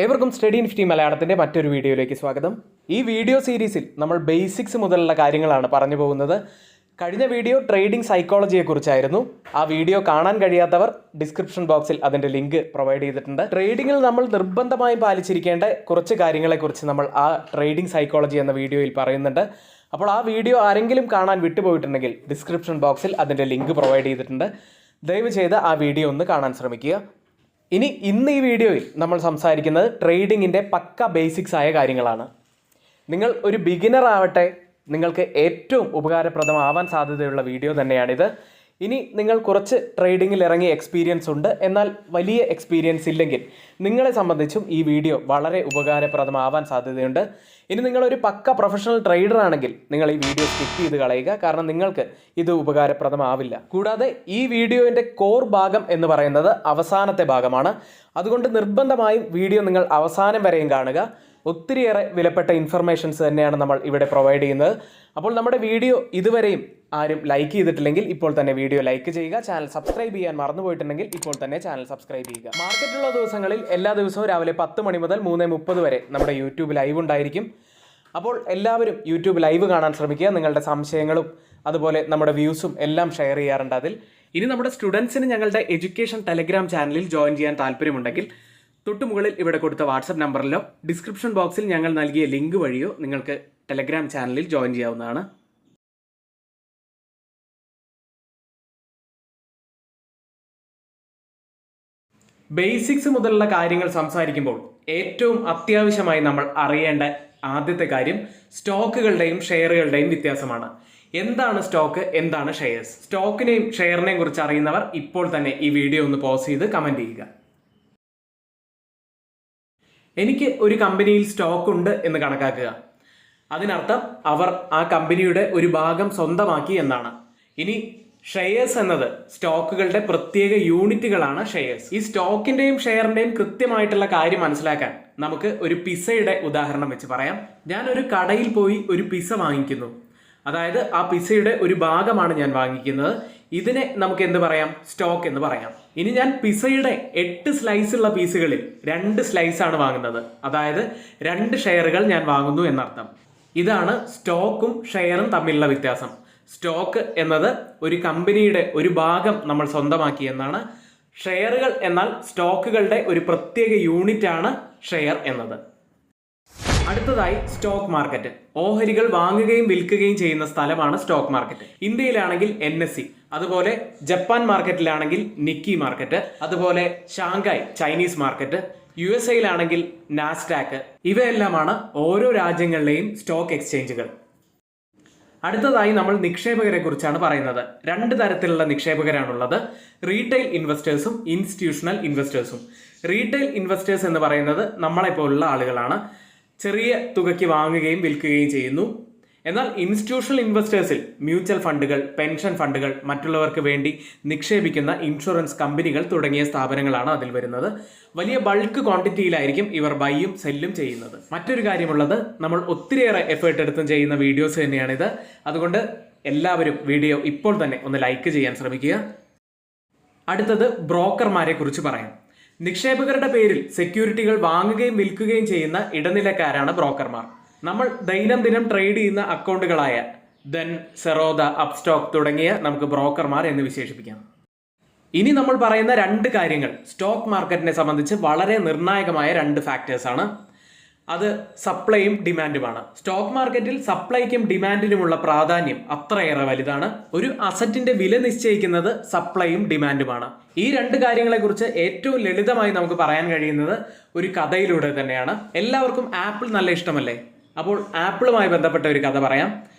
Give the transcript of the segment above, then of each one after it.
ഏവർക്കും സ്റ്റഡി ഇൻഫിറ്റി മലയാളത്തിൻ്റെ മറ്റൊരു വീഡിയോയിലേക്ക് സ്വാഗതം. ഈ വീഡിയോ സീരീസിൽ നമ്മൾ ബേസിക്സ് മുതലുള്ള കാര്യങ്ങളാണ് പറഞ്ഞു പോകുന്നത്. കഴിഞ്ഞ വീഡിയോ ട്രേഡിംഗ് സൈക്കോളജിയെക്കുറിച്ചായിരുന്നു. ആ വീഡിയോ കാണാൻ കഴിയാത്തവർ ഡിസ്ക്രിപ്ഷൻ ബോക്സിൽ അതിൻ്റെ ലിങ്ക് പ്രൊവൈഡ് ചെയ്തിട്ടുണ്ട്. ട്രേഡിങ്ങിൽ നമ്മൾ നിർബന്ധമായും പാലിച്ചിരിക്കേണ്ട കുറച്ച് കാര്യങ്ങളെക്കുറിച്ച് നമ്മൾ ആ ട്രേഡിംഗ് സൈക്കോളജി എന്ന വീഡിയോയിൽ പറയുന്നുണ്ട്. അപ്പോൾ ആ വീഡിയോ ആരെങ്കിലും കാണാൻ വിട്ടുപോയിട്ടുണ്ടെങ്കിൽ ഡിസ്ക്രിപ്ഷൻ ബോക്സിൽ അതിൻ്റെ ലിങ്ക് പ്രൊവൈഡ് ചെയ്തിട്ടുണ്ട്. ദയവ് ചെയ്ത് ആ വീഡിയോ ഒന്ന് കാണാൻ ശ്രമിക്കുക. ഇന്ന് ഈ വീഡിയോയിൽ നമ്മൾ സംസാരിക്കുന്നത് ട്രേഡിങ്ങിൻ്റെ പക്ക ബേസിക്സ് ആയ കാര്യങ്ങളാണ്. നിങ്ങൾ ഒരു ബിഗിനർ ആവട്ടെ, നിങ്ങൾക്ക് ഏറ്റവും ഉപകാരപ്രദമാവാൻ സാധ്യതയുള്ള വീഡിയോ തന്നെയാണിത്. ഇനി നിങ്ങൾ കുറച്ച് ട്രേഡിങ്ങിൽ ഇറങ്ങിയ എക്സ്പീരിയൻസ് ഉണ്ട്, എന്നാൽ വലിയ എക്സ്പീരിയൻസ് ഇല്ലെങ്കിൽ നിങ്ങളെ സംബന്ധിച്ചും ഈ വീഡിയോ വളരെ ഉപകാരപ്രദമാവാൻ സാധ്യതയുണ്ട്. ഇനി നിങ്ങളൊരു പക്ക പ്രൊഫഷണൽ ട്രേഡർ ആണെങ്കിൽ നിങ്ങൾ ഈ വീഡിയോ സ്കിപ്പ് ചെയ്ത് കളയുക, കാരണം നിങ്ങൾക്ക് ഇത് ഉപകാരപ്രദമാവില്ല. കൂടാതെ ഈ വീഡിയോയുടെ കോർ ഭാഗം എന്ന് പറയുന്നത് അവസാനത്തെ ഭാഗമാണ്. അതുകൊണ്ട് നിർബന്ധമായും വീഡിയോ നിങ്ങൾ അവസാനം വരെയും കാണുക. ഒത്തിരിയേറെ വിലപ്പെട്ട ഇൻഫർമേഷൻസ് തന്നെയാണ് നമ്മൾ ഇവിടെ പ്രൊവൈഡ് ചെയ്യുന്നത്. അപ്പോൾ നമ്മുടെ വീഡിയോ ഇതുവരെയും ആരും ലൈക്ക് ചെയ്തിട്ടില്ലെങ്കിൽ ഇപ്പോൾ തന്നെ വീഡിയോ ലൈക്ക് ചെയ്യുക. ചാനൽ സബ്സ്ക്രൈബ് ചെയ്യാൻ മറന്നുപോയിട്ടുണ്ടെങ്കിൽ ഇപ്പോൾ തന്നെ ചാനൽ സബ്സ്ക്രൈബ് ചെയ്യുക. മാർക്കറ്റുള്ള ദിവസങ്ങളിൽ എല്ലാ ദിവസവും രാവിലെ 10 മണി മുതൽ 3:30 വരെ നമ്മുടെ യൂട്യൂബ് ലൈവ് ഉണ്ടായിരിക്കും. അപ്പോൾ എല്ലാവരും യൂട്യൂബ് ലൈവ് കാണാൻ ശ്രമിക്കുക. നിങ്ങളുടെ സംശയങ്ങളും അതുപോലെ നമ്മുടെ വ്യൂസും എല്ലാം ഷെയർ ചെയ്യാറുണ്ട് അതിൽ. ഇനി നമ്മുടെ സ്റ്റുഡൻസിന് ഞങ്ങളുടെ എഡ്യൂക്കേഷൻ ടെലഗ്രാം ചാനലിൽ ജോയിൻ ചെയ്യാൻ താല്പര്യമുണ്ടെങ്കിൽ തൊട്ടുമുകളിൽ ഇവിടെ കൊടുത്ത വാട്സപ്പ് നമ്പറിലോ ഡിസ്ക്രിപ്ഷൻ ബോക്സിൽ ഞങ്ങൾ നൽകിയ ലിങ്ക് വഴിയോ നിങ്ങൾക്ക് ടെലഗ്രാം ചാനലിൽ ജോയിൻ ചെയ്യാവുന്നതാണ്. ബേസിക്സ് മുതലുള്ള കാര്യങ്ങൾ സംസാരിക്കുമ്പോൾ ഏറ്റവും അത്യാവശ്യമായി നമ്മൾ അറിയേണ്ട ആദ്യത്തെ കാര്യം സ്റ്റോക്കുകളുടെയും ഷെയറുകളുടെയും വ്യത്യാസമാണ്. എന്താണ് സ്റ്റോക്ക്, എന്താണ് ഷെയർസ്? സ്റ്റോക്കിനെയും ഷെയറിനെയും കുറിച്ച് അറിയുന്നവർ ഇപ്പോൾ തന്നെ ഈ വീഡിയോ ഒന്ന് പോസ് ചെയ്ത് കമൻറ്റ് ചെയ്യുക. എനിക്ക് ഒരു കമ്പനിയിൽ സ്റ്റോക്ക് ഉണ്ട് എന്ന് കണക്കാക്കുക. അതിനർത്ഥം അവർ ആ കമ്പനിയുടെ ഒരു ഭാഗം സ്വന്തമാക്കി എന്നാണ്. ഇനി ഷെയർസ് എന്നത് സ്റ്റോക്കുകളുടെ പ്രത്യേക യൂണിറ്റുകളാണ് ഷെയർസ്. ഈ സ്റ്റോക്കിന്റെയും ഷെയറിന്റെയും കൃത്യമായിട്ടുള്ള കാര്യം മനസ്സിലാക്കാൻ നമുക്ക് ഒരു പിസയുടെ ഉദാഹരണം വെച്ച് പറയാം. ഞാൻ ഒരു കടയിൽ പോയി ഒരു പിസ വാങ്ങിക്കുന്നു. അതായത് ആ പിസയുടെ ഒരു ഭാഗമാണ് ഞാൻ വാങ്ങിക്കുന്നത്. ഇതിനെ നമുക്ക് എന്ത് പറയാം? സ്റ്റോക്ക് എന്ന് പറയാം. ഇനി ഞാൻ പിസയുടെ 8 സ്ലൈസ് ഉള്ള പീസുകളിൽ 2 സ്ലൈസ് ആണ് വാങ്ങുന്നത്. അതായത് 2 ഷെയറുകൾ ഞാൻ വാങ്ങുന്നു എന്നർത്ഥം. ഇതാണ് സ്റ്റോക്കും ഷെയറും തമ്മിലുള്ള വ്യത്യാസം. സ്റ്റോക്ക് എന്നത് ഒരു കമ്പനിയുടെ ഒരു ഭാഗം നമ്മൾ സ്വന്തമാക്കി എന്നാണ്. ഷെയറുകൾ എന്നാൽ സ്റ്റോക്കുകളുടെ ഒരു പ്രത്യേക യൂണിറ്റ് ആണ് ഷെയർ എന്നത്. അടുത്തതായി സ്റ്റോക്ക് മാർക്കറ്റ്. ഓഹരികൾ വാങ്ങുകയും വിൽക്കുകയും ചെയ്യുന്ന സ്ഥലമാണ് സ്റ്റോക്ക് മാർക്കറ്റ്. ഇന്ത്യയിലാണെങ്കിൽ NSE, അതുപോലെ ജപ്പാൻ മാർക്കറ്റിലാണെങ്കിൽ നിക്കി മാർക്കറ്റ്, അതുപോലെ Shanghai Chinese market, USA Nasdaq. ഇവയെല്ലാമാണ് ഓരോ രാജ്യങ്ങളിലെയും സ്റ്റോക്ക് എക്സ്ചേഞ്ചുകൾ. അടുത്തതായി നമ്മൾ നിക്ഷേപകരെ കുറിച്ചാണ് പറയുന്നത്. 2 തരത്തിലുള്ള നിക്ഷേപകരാണുള്ളത്: റീറ്റെയിൽ ഇൻവെസ്റ്റേഴ്സും ഇൻസ്റ്റിറ്റ്യൂഷണൽ ഇൻവെസ്റ്റേഴ്സും. റീറ്റെയിൽ ഇൻവെസ്റ്റേഴ്സ് എന്ന് പറയുന്നത് നമ്മളെപ്പോലുള്ള ആളുകളാണ്. ചെറിയ തുകയ്ക്ക് വാങ്ങുകയും വിൽക്കുകയും ചെയ്യുന്നു. എന്നാൽ ഇൻസ്റ്റിറ്റ്യൂഷണൽ ഇൻവെസ്റ്റേഴ്സിൽ മ്യൂച്വൽ ഫണ്ടുകൾ, പെൻഷൻ ഫണ്ടുകൾ, മറ്റുള്ളവർക്ക് വേണ്ടി നിക്ഷേപിക്കുന്ന ഇൻഷുറൻസ് കമ്പനികൾ തുടങ്ങിയ സ്ഥാപനങ്ങളാണ് അതിൽ വരുന്നത്. വലിയ ബൾക്ക് ക്വാണ്ടിറ്റിയിലായിരിക്കും ഇവർ ബൈയും സെല്ലും ചെയ്യുന്നത്. മറ്റൊരു കാര്യമുള്ളത്, നമ്മൾ ഒത്തിരിയേറെ എഫേർട്ട് എടുത്തും ചെയ്യുന്ന വീഡിയോസ് തന്നെയാണിത്. അതുകൊണ്ട് എല്ലാവരും വീഡിയോ ഇപ്പോൾ തന്നെ ഒന്ന് ലൈക്ക് ചെയ്യാൻ ശ്രമിക്കുക. അടുത്തത് ബ്രോക്കർമാരെ കുറിച്ച് പറയാം. നിക്ഷേപകരുടെ പേരിൽ സെക്യൂരിറ്റികൾ വാങ്ങുകയും വിൽക്കുകയും ചെയ്യുന്ന ഇടനിലക്കാരാണ് ബ്രോക്കർമാർ. നമ്മൾ ദൈനംദിനം ട്രേഡ് ചെയ്യുന്ന അക്കൗണ്ടുകളായ ധൻ, സെറോദ, അപ്സ്റ്റോക്ക് തുടങ്ങിയ നമുക്ക് ബ്രോക്കർമാർ എന്ന് വിശേഷിപ്പിക്കാം. ഇനി നമ്മൾ പറയുന്ന 2 കാര്യങ്ങൾ സ്റ്റോക്ക് മാർക്കറ്റിനെ സംബന്ധിച്ച് വളരെ നിർണായകമായ 2 ഫാക്ടേഴ്സ് ആണ്. അത് സപ്ലൈയും ഡിമാൻഡുമാണ്. സ്റ്റോക്ക് മാർക്കറ്റിൽ സപ്ലൈക്കും ഡിമാൻഡിനുമുള്ള പ്രാധാന്യം അത്രയേറെ വലുതാണ്. ഒരു അസറ്റിന്റെ വില നിശ്ചയിക്കുന്നത് സപ്ലൈയും ഡിമാൻഡുമാണ്. ഈ 2 കാര്യങ്ങളെക്കുറിച്ച് ഏറ്റവും ലളിതമായി നമുക്ക് പറയാൻ കഴിയുന്നത് ഒരു കഥയിലൂടെ തന്നെയാണ്. എല്ലാവർക്കും ആപ്പിൾ നല്ല ഇഷ്ടമല്ലേ? അപ്പോൾ ആപ്പിളുമായി ബന്ധപ്പെട്ട ഒരു കഥ പറയാം.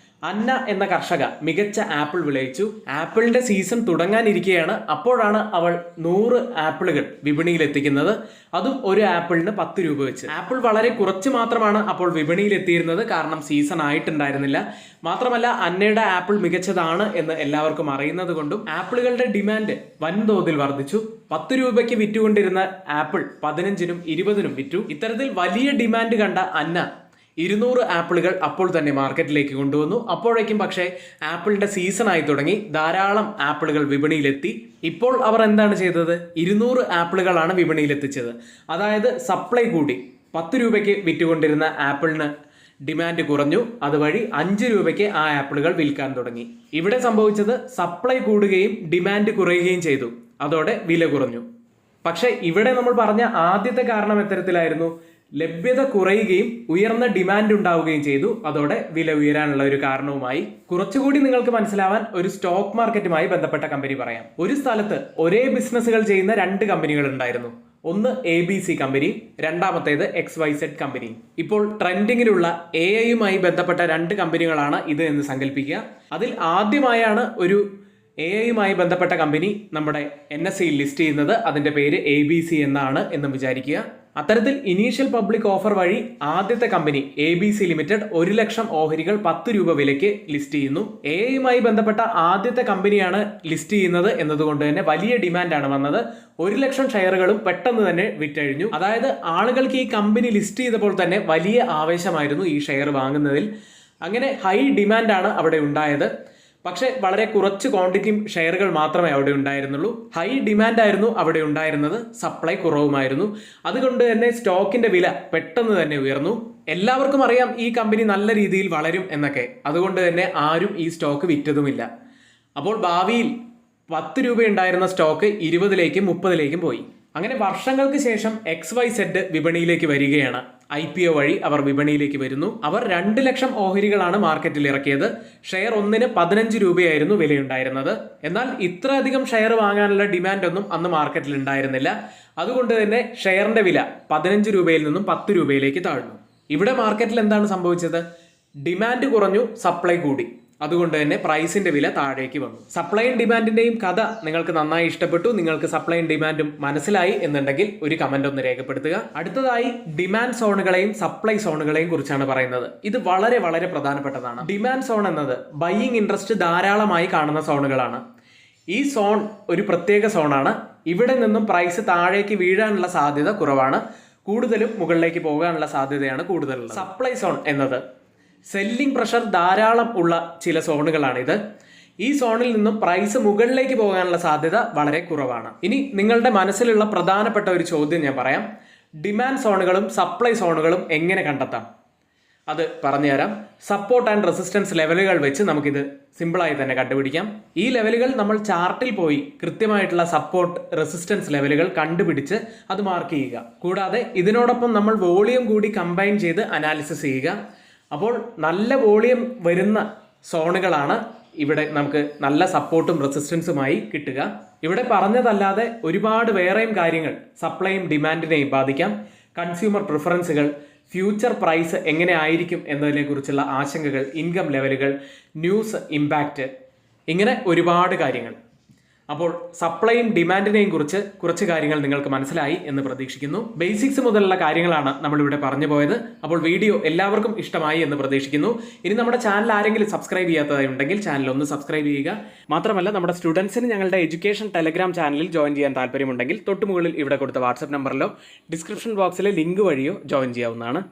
അന്ന എന്ന കർഷക മികച്ച ആപ്പിൾ വിളയിച്ചു. ആപ്പിളിന്റെ സീസൺ തുടങ്ങാനിരിക്കുകയാണ്. അപ്പോഴാണ് അവൾ 100 ആപ്പിളുകൾ വിപണിയിൽ എത്തിക്കുന്നത്. അതും ഒരു ആപ്പിളിന് 10 രൂപ വെച്ച്. ആപ്പിൾ വളരെ കുറച്ച് മാത്രമാണ് അപ്പോൾ വിപണിയിൽ എത്തിയിരുന്നത്, കാരണം സീസൺ ആയിട്ടുണ്ടായിരുന്നില്ല. മാത്രമല്ല അന്നയുടെ ആപ്പിൾ മികച്ചതാണ് എന്ന് എല്ലാവർക്കും അറിയുന്നത് കൊണ്ടും ആപ്പിളുകളുടെ ഡിമാൻഡ് വൻതോതിൽ വർദ്ധിച്ചു. 10 രൂപയ്ക്ക് വിറ്റുകൊണ്ടിരുന്ന ആപ്പിൾ 15-നും 20-നും വിറ്റു. ഇത്തരത്തിൽ വലിയ ഡിമാൻഡ് കണ്ട അന്ന 200 ആപ്പിളുകൾ അപ്പോൾ തന്നെ മാർക്കറ്റിലേക്ക് കൊണ്ടുവന്നു. അപ്പോഴേക്കും പക്ഷേ ആപ്പിളിന്റെ സീസൺ ആയി തുടങ്ങി, ധാരാളം ആപ്പിളുകൾ വിപണിയിലെത്തി. ഇപ്പോൾ അവർ എന്താണ് ചെയ്തത്? 200 ആപ്പിളുകളാണ് വിപണിയിലെത്തിച്ചത്. അതായത് സപ്ലൈ കൂടി. 10 രൂപയ്ക്ക് വിറ്റുകൊണ്ടിരുന്ന ആപ്പിളിന് ഡിമാൻഡ് കുറഞ്ഞു. അതുവഴി 5 രൂപയ്ക്ക് ആ ആപ്പിളുകൾ വിൽക്കാൻ തുടങ്ങി. ഇവിടെ സംഭവിച്ചത് സപ്ലൈ കൂടുകയും ഡിമാൻഡ് കുറയുകയും ചെയ്തു. അതോടെ വില കുറഞ്ഞു. പക്ഷെ ഇവിടെ നമ്മൾ പറഞ്ഞ ആദ്യത്തെ കാരണം എത്തരത്തിലായിരുന്നു? ലഭ്യത കുറയുകയും ഉയർന്ന ഡിമാൻഡ് ഉണ്ടാവുകയും ചെയ്തു. അതോടെ വില ഉയരാനുള്ള ഒരു കാരണവുമായി. കുറച്ചുകൂടി നിങ്ങൾക്ക് മനസ്സിലാവാൻ ഒരു സ്റ്റോക്ക് മാർക്കറ്റുമായി ബന്ധപ്പെട്ട കമ്പനി പറയാം. ഒരു സ്ഥലത്ത് ഒരേ ബിസിനസ്സുകൾ ചെയ്യുന്ന 2 കമ്പനികൾ ഉണ്ടായിരുന്നു. ഒന്ന് ABC കമ്പനി, രണ്ടാമത്തേത് XYZ കമ്പനി. ഇപ്പോൾ ട്രെൻഡിങ്ങിലുള്ള AI ബന്ധപ്പെട്ട 2 കമ്പനികളാണ് ഇത് എന്ന് സങ്കല്പിക്കുക. അതിൽ ആദ്യമായാണ് ഒരു AI ബന്ധപ്പെട്ട കമ്പനി നമ്മുടെ NSEയിൽ ലിസ്റ്റ് ചെയ്യുന്നത്. അതിന്റെ പേര് ABC എന്നാണ് എന്ന് വിചാരിക്കുക. അത്തരത്തിൽ ഇനീഷ്യൽ പബ്ലിക് ഓഫർ വഴി ആദ്യത്തെ കമ്പനി ABC ലിമിറ്റഡ് 1 ലക്ഷം ഓഹരികൾ 10 രൂപ വിലയ്ക്ക് ലിസ്റ്റ് ചെയ്യുന്നു. AI ബന്ധപ്പെട്ട ആദ്യത്തെ കമ്പനിയാണ് ലിസ്റ്റ് ചെയ്യുന്നത് എന്നതുകൊണ്ട് തന്നെ വലിയ ഡിമാൻഡാണ് വന്നത്. 1 ലക്ഷം ഷെയറുകളും പെട്ടെന്ന് തന്നെ വിറ്റഴിഞ്ഞു. അതായത് ആളുകൾക്ക് ഈ കമ്പനി ലിസ്റ്റ് ചെയ്തപ്പോൾ തന്നെ വലിയ ആവേശമായിരുന്നു ഈ ഷെയർ വാങ്ങുന്നതിൽ. അങ്ങനെ ഹൈ ഡിമാൻഡാണ് അവിടെ ഉണ്ടായത്. പക്ഷെ വളരെ കുറച്ച് ക്വാണ്ടിറ്റിയും ഷെയറുകൾ മാത്രമേ അവിടെ ഉണ്ടായിരുന്നുള്ളൂ. ഹൈ ഡിമാൻഡ് ആയിരുന്നു അവിടെ ഉണ്ടായിരുന്നത്, സപ്ലൈ കുറവുമായിരുന്നു. അതുകൊണ്ട് തന്നെ സ്റ്റോക്കിന്റെ വില പെട്ടെന്ന് തന്നെ ഉയർന്നു. എല്ലാവർക്കും അറിയാം ഈ കമ്പനി നല്ല രീതിയിൽ വളരും എന്നൊക്കെ. അതുകൊണ്ട് തന്നെ ആരും ഈ സ്റ്റോക്ക് വിറ്റതുമില്ല. അപ്പോൾ ഭാവിയിൽ 10 രൂപ ഉണ്ടായിരുന്ന സ്റ്റോക്ക് 20ലേക്കും 30ലേക്കും പോയി. അങ്ങനെ വർഷങ്ങൾക്ക് ശേഷം XYZ വിപണിയിലേക്ക് വരികയാണ്. IPO വഴി അവർ വിപണിയിലേക്ക് വരുന്നു. അവർ 2 ലക്ഷം ഓഹരികളാണ് മാർക്കറ്റിൽ ഇറക്കിയത്. ഷെയർ ഒന്നിന് 15 രൂപയായിരുന്നു വിലയുണ്ടായിരുന്നത്. എന്നാൽ ഇത്രയധികം ഷെയർ വാങ്ങാനുള്ള ഡിമാൻഡ് ഒന്നും അന്ന് മാർക്കറ്റിൽ ഉണ്ടായിരുന്നില്ല. അതുകൊണ്ട് തന്നെ ഷെയറിന്റെ വില 15 രൂപയിൽ നിന്നും 10 രൂപയിലേക്ക് താഴ്ന്നു. ഇവിടെ മാർക്കറ്റിൽ എന്താണ് സംഭവിച്ചത്? ഡിമാൻഡ് കുറഞ്ഞു, സപ്ലൈ കൂടി. അതുകൊണ്ട് തന്നെ പ്രൈസിന്റെ വില താഴേക്ക് വന്നു. സപ്ലൈയും ഡിമാൻഡിന്റെയും കഥ നിങ്ങൾക്ക് നന്നായി ഇഷ്ടപ്പെട്ടു, നിങ്ങൾക്ക് സപ്ലൈയും ഡിമാൻഡും മനസ്സിലായി എന്നുണ്ടെങ്കിൽ ഒരു കമന്റ് ഒന്ന് രേഖപ്പെടുത്തുക. അടുത്തതായി ഡിമാൻഡ് സോണുകളെയും സപ്ലൈ സോണുകളെയും കുറിച്ചാണ് പറയുന്നത്. ഇത് വളരെ വളരെ പ്രധാനപ്പെട്ടതാണ്. ഡിമാൻഡ് സോൺ എന്നത് ബൈയിങ് ഇൻട്രസ്റ്റ് ധാരാളമായി കാണുന്ന സോണുകളാണ്. ഈ സോൺ ഒരു പ്രത്യേക സോണാണ്. ഇവിടെ നിന്നും പ്രൈസ് താഴേക്ക് വീഴാനുള്ള സാധ്യത കുറവാണ്. കൂടുതലും മുകളിലേക്ക് പോകാനുള്ള സാധ്യതയാണ് കൂടുതലുള്ളത്. സപ്ലൈ സോൺ എന്നത് സെല്ലിംഗ് പ്രഷർ ധാരാളം ഉള്ള ചില സോണുകളാണിത്. ഈ സോണിൽ നിന്നും പ്രൈസ് മുകളിലേക്ക് പോകാനുള്ള സാധ്യത വളരെ കുറവാണ്. ഇനി നിങ്ങളുടെ മനസ്സിലുള്ള പ്രധാനപ്പെട്ട ഒരു ചോദ്യം ഞാൻ പറയാം. ഡിമാൻഡ് സോണുകളും സപ്ലൈ സോണുകളും എങ്ങനെ കണ്ടെത്താം? അത് പറഞ്ഞുതരാം. സപ്പോർട്ട് ആൻഡ് റെസിസ്റ്റൻസ് ലെവലുകൾ വെച്ച് നമുക്കിത് സിമ്പിളായി തന്നെ കണ്ടുപിടിക്കാം. ഈ ലെവലുകൾ നമ്മൾ ചാർട്ടിൽ പോയി കൃത്യമായിട്ടുള്ള സപ്പോർട്ട് റെസിസ്റ്റൻസ് ലെവലുകൾ കണ്ടുപിടിച്ച് അത് മാർക്ക് ചെയ്യുക. കൂടാതെ ഇതിനോടൊപ്പം നമ്മൾ വോളിയം കൂടി കമ്പൈൻ ചെയ്ത് അനാലിസിസ് ചെയ്യുക. അപ്പോൾ നല്ല വോളിയം വരുന്ന സോണുകളാണ് ഇവിടെ നമുക്ക് നല്ല സപ്പോർട്ടും റെസിസ്റ്റൻസുമായി കിട്ടുക. ഇവിടെ പറഞ്ഞതല്ലാതെ ഒരുപാട് വേറെയും കാര്യങ്ങൾ സപ്ലൈയും ഡിമാൻഡിനെയും ബാധിക്കാം. കൺസ്യൂമർ പ്രിഫറൻസുകൾ, ഫ്യൂച്ചർ പ്രൈസ് എങ്ങനെ ആയിരിക്കും എന്നതിനെക്കുറിച്ചുള്ള ആശങ്കകൾ, ഇൻകം ലെവലുകൾ, ന്യൂസ് ഇമ്പാക്റ്റ്, ഇങ്ങനെ ഒരുപാട് കാര്യങ്ങൾ. അപ്പോൾ സപ്ലൈയും ഡിമാൻഡിനെയും കുറിച്ച് കുറച്ച് കാര്യങ്ങൾ നിങ്ങൾക്ക് മനസ്സിലായി എന്ന് പ്രതീക്ഷിക്കുന്നു. ബേസിക്സ് മുതലുള്ള കാര്യങ്ങളാണ് നമ്മളിവിടെ പറഞ്ഞു പോയത്. അപ്പോൾ വീഡിയോ എല്ലാവർക്കും ഇഷ്ടമായി എന്ന് പ്രതീക്ഷിക്കുന്നു. ഇനി നമ്മുടെ ചാനൽ ആരെങ്കിലും സബ്സ്ക്രൈബ് ചെയ്യാത്തതായി ഉണ്ടെങ്കിൽ ചാനൽ ഒന്ന് സബ്സ്ക്രൈബ് ചെയ്യുക. മാത്രമല്ല നമ്മുടെ സ്റ്റുഡൻസിന് ഞങ്ങളുടെ എഡ്യൂക്കേഷൻ ടെലഗ്രാം ചാനലിൽ ജോയിൻ ചെയ്യാൻ താല്പര്യമുണ്ടെങ്കിൽ തൊട്ടുമുകളിൽ ഇവിടെ കൊടുത്ത വാട്സ്ആപ്പ് നമ്പറിലോ ഡിസ്ക്രിപ്ഷൻ ബോക്സിലെ ലിങ്ക് വഴിയോ ജോയിൻ ചെയ്യാവുന്നതാണ്.